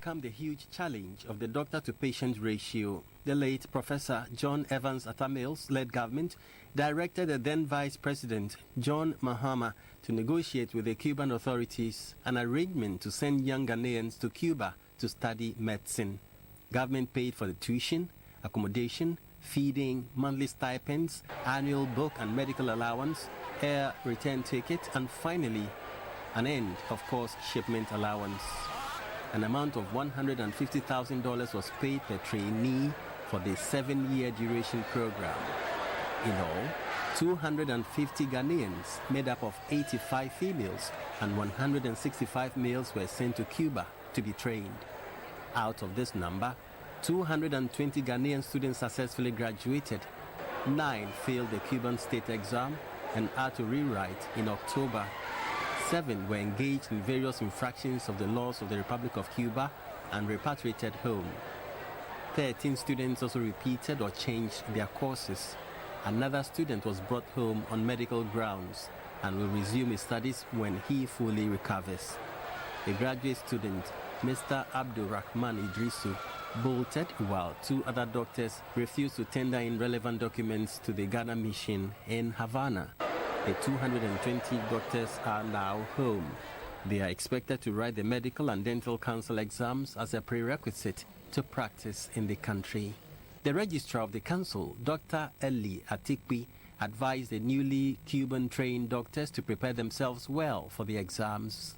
overcome the huge challenge of the doctor-to-patient ratio, the late Professor John Evans Atta Mills-led government directed the then Vice President John Mahama to negotiate with the Cuban authorities an arrangement to send young Ghanaians to Cuba to study medicine. Government paid for the tuition, accommodation, feeding, monthly stipends, annual book and medical allowance, air return ticket, and finally, an end, of course, shipment allowance. An amount of $150,000 was paid per trainee for the 7-year duration program. In all, 250 Ghanaians, made up of 85 females and 165 males, were sent to Cuba to be trained. Out of this number, 220 Ghanaian students successfully graduated. 9 failed the Cuban state exam and are to rewrite in October. 7 were engaged in various infractions of the laws of the Republic of Cuba and repatriated home. 13 students also repeated or changed their courses. Another student was brought home on medical grounds and will resume his studies when he fully recovers. A graduate student, Mr. Abdul Rahman Idrisu, bolted while 2 other doctors refused to tender in relevant documents to the Ghana mission in Havana. The 220 doctors are now home. They are expected to write the medical and dental council exams as a prerequisite to practice in the country. The registrar of the council, Dr. Eli Atikpi, advised the newly Cuban-trained doctors to prepare themselves well for the exams.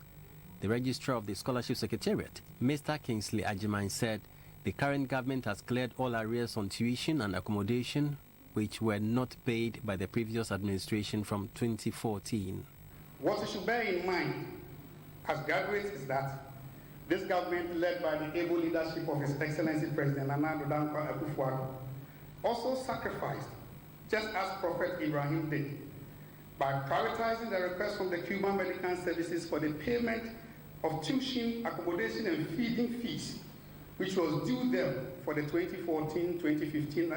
The registrar of the scholarship secretariat, Mr. Kingsley Ajiman, said the current government has cleared all arrears on tuition and accommodation which were not paid by the previous administration from 2014. What you should bear in mind as graduates is that this government, led by the able leadership of His Excellency President Nana Addo Dankwa Akufo-Addo, also sacrificed, just as Prophet Ibrahim did, by prioritizing the request from the Cuban Medical Services for the payment of tuition, accommodation, and feeding fees, which was due them for the 2014, 2015,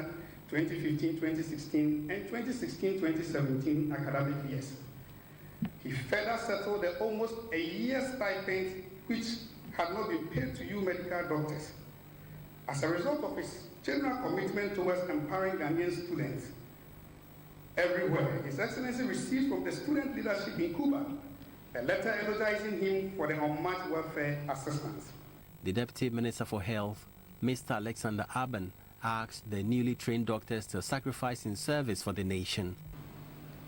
2016, and 2016-2017 academic years. He further settled the almost a year's stipend which had not been paid to you medical doctors. As a result of his general commitment towards empowering Ghanaian students everywhere, His Excellency received from the student leadership in Cuba a letter energizing him for the unmatched welfare assistance. The Deputy Minister for Health, Mr. Alexander Aban, asked the newly trained doctors to sacrifice in service for the nation.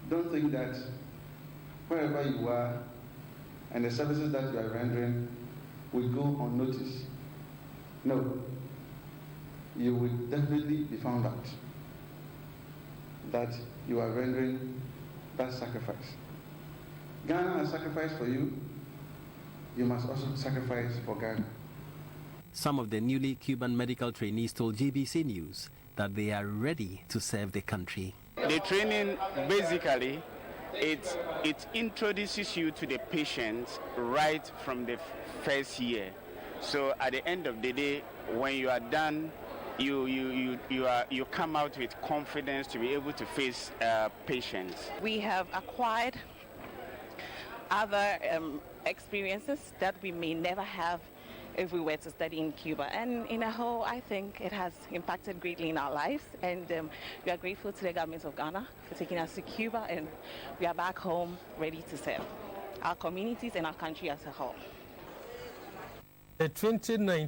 Don't think that wherever you are and the services that you are rendering will go unnoticed. No, you will definitely be found out that you are rendering that sacrifice. Ghana has sacrificed for you, you must also sacrifice for Ghana. Some of the newly Cuban medical trainees told GBC News that they are ready to serve the country. The training, basically, it introduces you to the patient right from the first year. So at the end of the day, when you are done, you come out with confidence to be able to face patients. We have acquired other experiences that we may never have if we were to study in Cuba. And in a whole, I think it has impacted greatly in our lives. And we are grateful to the government of Ghana for taking us to Cuba, and we are back home ready to serve our communities and our country as a whole. The 2019